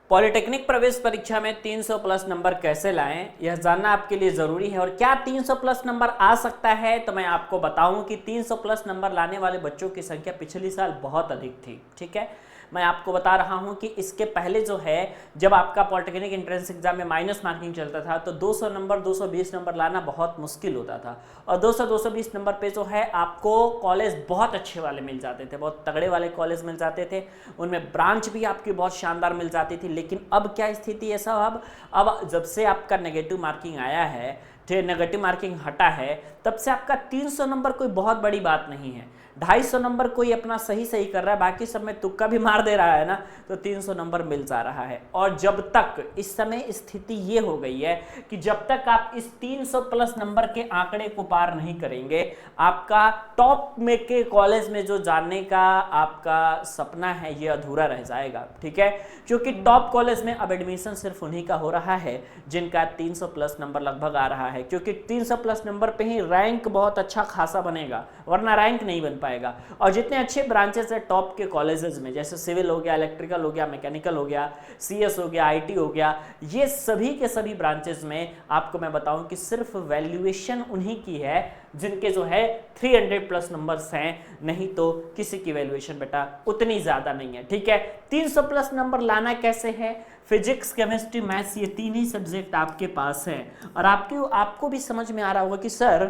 Polytechnic प्रवेश परीक्षा में 300 प्लस नंबर कैसे लाएं, यह जानना आपके लिए ज़रूरी है। और क्या 300 प्लस नंबर आ सकता है, तो मैं आपको बताऊं कि 300 प्लस नंबर लाने वाले बच्चों की संख्या पिछले साल बहुत अधिक थी। ठीक है, मैं आपको बता रहा हूं कि इसके पहले जो है, जब आपका पॉलिटेक्निक एंट्रेंस एग्जाम में माइनस मार्किंग चलता था तो 200 नंबर 220 नंबर लाना बहुत मुश्किल होता था। और 200-220 नंबर पे जो है आपको कॉलेज बहुत अच्छे वाले मिल जाते थे, बहुत तगड़े वाले कॉलेज मिल जाते थे, उनमें ब्रांच भी आपकी बहुत शानदार मिल जाती थी। लेकिन अब क्या स्थिति है साहब, अब जब से आपका नेगेटिव मार्किंग आया है, नेगेटिव मार्किंग हटा है, तब से आपका 300 नंबर कोई बहुत बड़ी बात नहीं है। 250 नंबर कोई अपना सही कर रहा है, बाकी सब में तुक्का भी मार दे रहा है ना, तो 300 नंबर मिल जा रहा है। और जब तक इस समय स्थिति ये हो गई है कि जब तक आप इस 300 प्लस नंबर के आंकड़े को पार नहीं करेंगे, आपका टॉप में के कॉलेज में जो जाने का आपका सपना है ये अधूरा रह जाएगा। ठीक है, क्योंकि टॉप कॉलेज में अब एडमिशन सिर्फ उन्हीं का हो रहा है जिनका 300 प्लस नंबर लगभग आ रहा है, क्योंकि 300 प्लस नंबर पे ही रैंक बहुत अच्छा खासा बनेगा, वरना रैंक नहीं बन पाएगा। और जितने अच्छे ब्रांचेस है टॉप के कॉलेजेस में, जैसे सिविल हो गया, इलेक्ट्रिकल हो गया, मैकेनिकल हो गया, सीएस हो गया, आईटी हो गया, ये सभी के सभी ब्रांचेस में आपको मैं बताऊं कि सिर्फ वैल्यूएशन उन्हीं की है जिनके जो है 300 प्लस नंबर्स हैं, नहीं तो किसी की वैल्यूएशन बेटा उतनी ज्यादा नहीं है। ठीक है, 300 प्लस नंबर लाना कैसे है? फिजिक्स, केमिस्ट्री, मैथ्स, ये तीन ही सब्जेक्ट आपके पास हैं। और आपको भी समझ में आ रहा होगा कि सर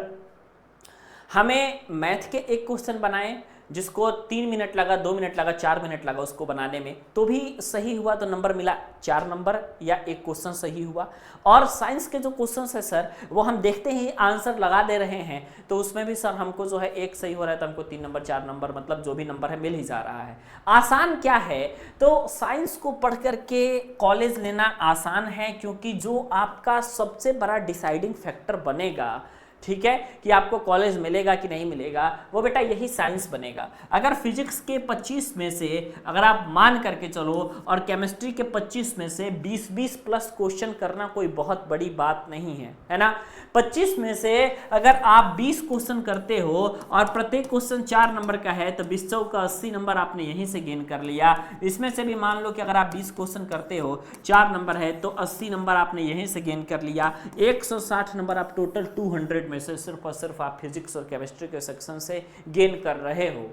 हमें मैथ के एक क्वेश्चन बनाए जिसको 3 मिनट लगा, 2 मिनट लगा, 4 मिनट लगा उसको बनाने में, तो भी सही हुआ तो नंबर मिला 4 नंबर, या एक क्वेश्चन सही हुआ। और साइंस के जो क्वेश्चन है सर, वो हम देखते ही आंसर लगा दे रहे हैं, तो उसमें भी सर हमको जो है एक सही हो रहा है तो हमको 3 नंबर 4 नंबर, मतलब जो भी नंबर है मिल ही जा रहा है। आसान क्या है? तो साइंस को पढ़ करके कॉलेज लेना आसान है, क्योंकि जो आपका सबसे बड़ा डिसाइडिंग फैक्टर बनेगा, ठीक है, कि आपको कॉलेज मिलेगा कि नहीं मिलेगा, वो बेटा यही साइंस बनेगा। अगर फिजिक्स के 25 में से अगर आप मान करके चलो और केमिस्ट्री के 25 में से 20-20 प्लस क्वेश्चन करना कोई बहुत बड़ी बात नहीं है ना। 25 में से अगर आप 20 क्वेश्चन करते हो और प्रत्येक क्वेश्चन 4 नंबर का है, तो 20 का 80 नंबर आपने यहीं से गेन कर लिया। इसमें से भी मान लो कि अगर आप 20 क्वेश्चन करते हो, 4 नंबर है, तो 80 नंबर आपने यहीं से गेन कर लिया। 160 नंबर आप टोटल 200 में से सिर्फ और सिर्फ आप फिजिक्स और केमिस्ट्री के सेक्शन से गेन कर रहे हो।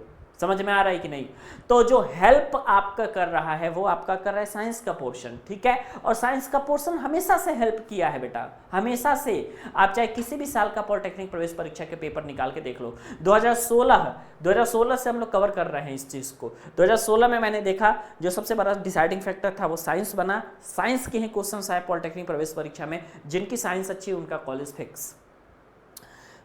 समझ में आ रहा है कि नहीं? तो जो हेल्प आपका कर रहा है वो आपका कर रहा है साइंस का पोर्शन। ठीक है, और साइंस का पोर्शन हमेशा से हेल्प किया है बेटा, हमेशा से। आप चाहे किसी भी साल का पॉलिटेक्निक प्रवेश परीक्षा के पेपर निकाल के देख लो, 2016 से हम लोग कवर कर रहे हैं इस चीज को। 2016 में मैंने देखा जो सबसे बड़ा डिसाइडिंग फैक्टर था वो साइंस बना। साइंस के ही क्वेश्चन आए पॉलिटेक्निक प्रवेश परीक्षा में, जिनकी साइंस अच्छी उनका कॉलेज फिक्स।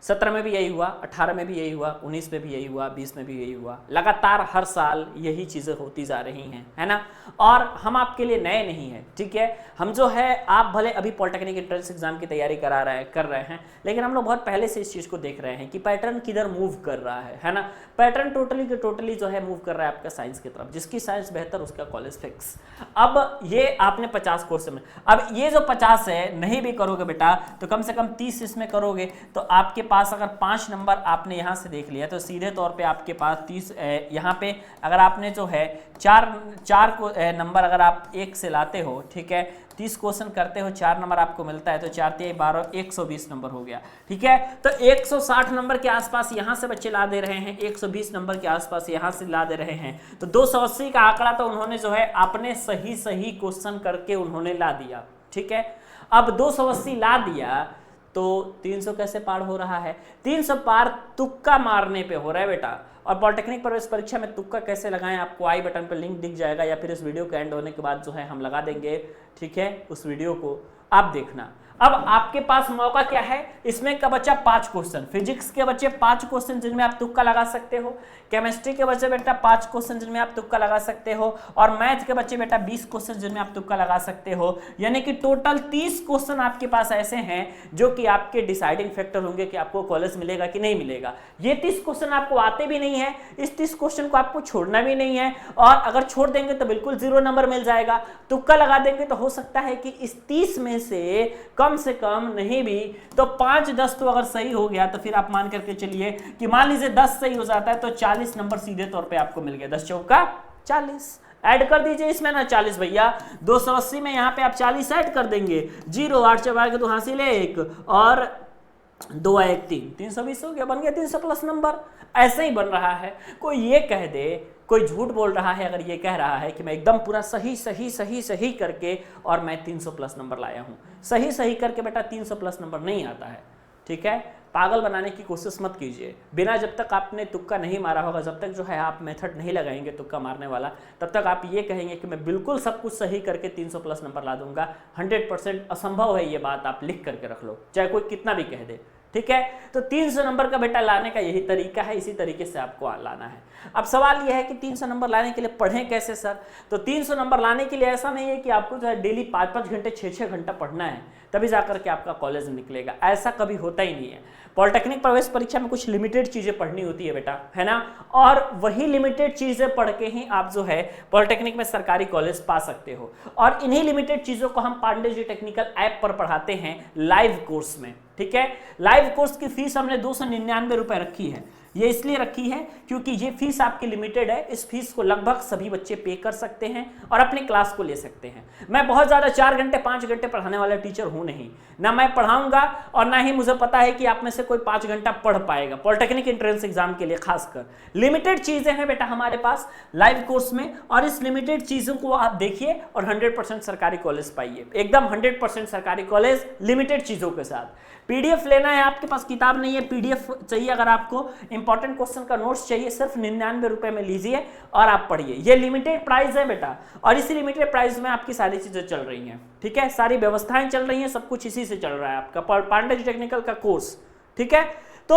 17 में भी यही हुआ, 18 में भी यही हुआ, 19 में भी यही हुआ, 20 में भी यही हुआ। लगातार हर साल यही चीज़ें होती जा रही हैं, है ना। और हम आपके लिए नए नहीं हैं, ठीक है। हम जो है, आप भले अभी पॉलिटेक्निक एंट्रेंस एग्जाम की तैयारी कर रहे हैं, लेकिन हम लोग बहुत पहले से इस चीज़ को देख रहे हैं कि पैटर्न किधर मूव कर रहा है ना। पैटर्न टोटली जो है मूव कर रहा है आपका साइंस की तरफ। जिसकी साइंस बेहतर उसका कॉलेज फिक्स। अब ये आपने 50 कोर्स में, अब ये जो 50 है नहीं भी करोगे बेटा तो कम से कम 30 इसमें करोगे, तो आपके पास अगर 5 नंबर आपने यहां से देख लिया तो सीधे तौर पे आपके पास 30, यहां पे अगर आपने जो है 4 को नंबर अगर आप 1 से लाते हो, ठीक है, 30 क्वेश्चन करते हो, 4 नंबर आपको मिलता है, तो 4 × 12 120 नंबर हो गया। ठीक है, तो 160 नंबर के आसपास यहां से बच्चे ला दे रहे हैं, 120 नंबर के आसपास यहां से ला दे रहे हैं, तो 280 का आंकड़ा तो उन्होंने जो है अपने सही क्वेश्चन करके उन्होंने ला दिया। ठीक है, अब 280 ला दिया तो 300 कैसे पार हो रहा है? 300 पार तुक्का मारने पे हो रहा है बेटा। और पॉलिटेक्निक प्रवेश परीक्षा में तुक्का कैसे लगाएं, आपको आई बटन पे लिंक दिख जाएगा, या फिर इस वीडियो के एंड होने के बाद जो है हम लगा देंगे। ठीक है, उस वीडियो को आप देखना। अब आपके पास मौका क्या है? इसमें का बच्चा 5 क्वेश्चन, फिजिक्स के बच्चे 5 क्वेश्चन जिनमें आप तुक्का लगा सकते हो, केमिस्ट्री के बच्चे बेटा 5 क्वेश्चन जिनमें आप तुक्का लगा सकते हो, और मैथ के बच्चे बेटा 20 क्वेश्चन जिनमें आप तुक्का लगा सकते हो। यानी कि टोटल 30 क्वेश्चन आपके पास ऐसे हैं जो कि आपके डिसाइडिंग फैक्टर होंगे कि आपको कॉलेज मिलेगा कि नहीं मिलेगा। ये 30 क्वेश्चन आपको आते भी नहीं है, इस 30 क्वेश्चन को आपको छोड़ना भी नहीं है, और अगर छोड़ देंगे तो बिल्कुल 0 नंबर मिल जाएगा। तुक्का लगा देंगे तो हो सकता है कि इस 30 में से कम नहीं भी तो 5-10 तो अगर सही हो गया तो फिर आप मान करके चलिए कि मान लीजिए 10 सही हो जाता है तो 40 नंबर सीधे तौर पे आपको मिल गया। 10 चौका 40, ऐड कर दीजिए इसमें ना 40 भैया, 280 में यहाँ पे आप 40 ऐड कर देंगे, 0 8 चबाएगा तो हासिल है 1 और 2 1 3, 320 हो गया, बन गया 300 प्लस नंबर। ऐसे ही बन रहा है। कोई ये कह दे, कोई झूठ बोल रहा है अगर ये कह रहा है कि मैं एकदम पूरा सही सही सही सही करके और मैं 300 प्लस नंबर लाया हूँ, सही सही करके बेटा 300 प्लस नंबर नहीं आता है, ठीक है। पागल बनाने की कोशिश मत कीजिए। बिना जब तक आपने तुक्का नहीं मारा होगा, जब तक जो है आप मेथड नहीं लगाएंगे तुक्का मारने वाला, तब तक आप ये कहेंगे कि मैं बिल्कुल सब कुछ सही करके 300 प्लस नंबर ला दूंगा। 100% असंभव है ये बात, आप लिख करके रख लो, चाहे कोई कितना भी कह दे, ठीक है। तो 300 नंबर का बेटा लाने का यही तरीका है, इसी तरीके से आपको लाना है। अब सवाल यह है कि 300 नंबर लाने के लिए पढ़ें कैसे सर? तो 300 नंबर लाने के लिए ऐसा नहीं है कि आपको जो है डेली 5-5 घंटे 6-6 घंटा पढ़ना है तभी जाकर के आपका कॉलेज निकलेगा, ऐसा कभी होता ही नहीं है। पॉलिटेक्निक प्रवेश परीक्षा में कुछ लिमिटेड चीजें पढ़नी होती है बेटा, है ना, और वही लिमिटेड चीजें पढ़ के ही आप जो है पॉलिटेक्निक में सरकारी कॉलेज पा सकते हो। और इन्हीं लिमिटेड चीजों को हम पांडे जी टेक्निकल ऐप पर पढ़ाते हैं लाइव कोर्स में, ठीक है। लाइव कोर्स की फीस हमने 299 रुपए रखी है। ये इसलिए रखी है क्योंकि ये फीस आपकी लिमिटेड है। इस फीस को लगभग सभी बच्चे पे कर सकते हैं और अपनी क्लास को ले सकते हैं। मैं बहुत ज्यादा 4 घंटे 5 घंटे पढ़ाने वाला टीचर हूं नहीं, ना मैं पढ़ाऊंगा और ना ही मुझे पता है कि आप में से कोई 5 घंटा पढ़ पाएगा पॉलिटेक्निक एंट्रेंस एग्जाम के लिए। खासकर लिमिटेड चीजें हैं बेटा हमारे पास लाइव कोर्स में, और इस लिमिटेड चीजों को आप देखिए और 100% सरकारी कॉलेज पाइए, एकदम 100% सरकारी कॉलेज लिमिटेड चीजों के साथ। पीडीएफ लेना है, आपके पास किताब नहीं है, पीडीएफ चाहिए, अगर आपको इंपॉर्टेंट क्वेश्चन का नोट्स चाहिए, सिर्फ 99 रुपए में लीजिए और आप पढ़िए। ये लिमिटेड प्राइस है बेटा, और इसी लिमिटेड प्राइस में आपकी सारी चीजें चल रही हैं, ठीक है, सारी व्यवस्थाएं चल रही हैं, सब कुछ इसी से चल रहा है आपका पांडे जी टेक्निकल का कोर्स, ठीक है। तो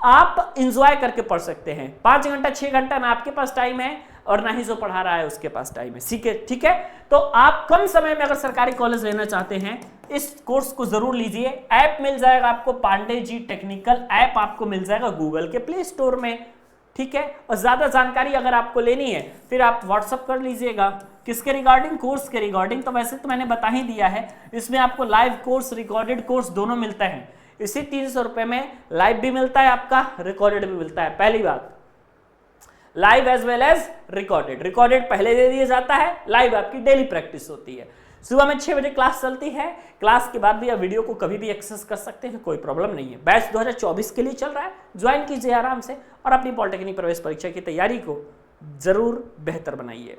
आप इंजॉय करके पढ़ सकते हैं। 5 घंटा 6 घंटा ना आपके पास टाइम है और ना ही जो पढ़ा रहा है उसके पास टाइम है, ठीक है। तो आप कम समय में अगर सरकारी कॉलेज लेना चाहते हैं, इस कोर्स को जरूर लीजिए। ऐप मिल जाएगा आपको, पांडे जी टेक्निकल ऐप आपको मिल जाएगा गूगल के प्ले स्टोर में, ठीक है। और ज्यादा जानकारी अगर आपको लेनी है फिर आप व्हाट्सअप कर लीजिएगा। किसके रिगार्डिंग? कोर्स के रिगार्डिंग। तो वैसे तो मैंने बता ही दिया है, इसमें आपको लाइव कोर्स रिकॉर्डेड कोर्स दोनों मिलता है। इसी 300 रुपए में लाइव भी मिलता है आपका, रिकॉर्डेड भी मिलता है। पहली बात, live as well as recorded. Recorded पहले दे दिया जाता है, लाइव आपकी डेली प्रैक्टिस होती है। सुबह में 6 बजे क्लास चलती है, क्लास के बाद भी आप वीडियो को कभी भी एक्सेस कर सकते हैं, कोई प्रॉब्लम नहीं है। बैच 2024 के लिए चल रहा है, ज्वाइन कीजिए आराम से और अपनी पॉलिटेक्निक प्रवेश परीक्षा की तैयारी को जरूर बेहतर बनाइए।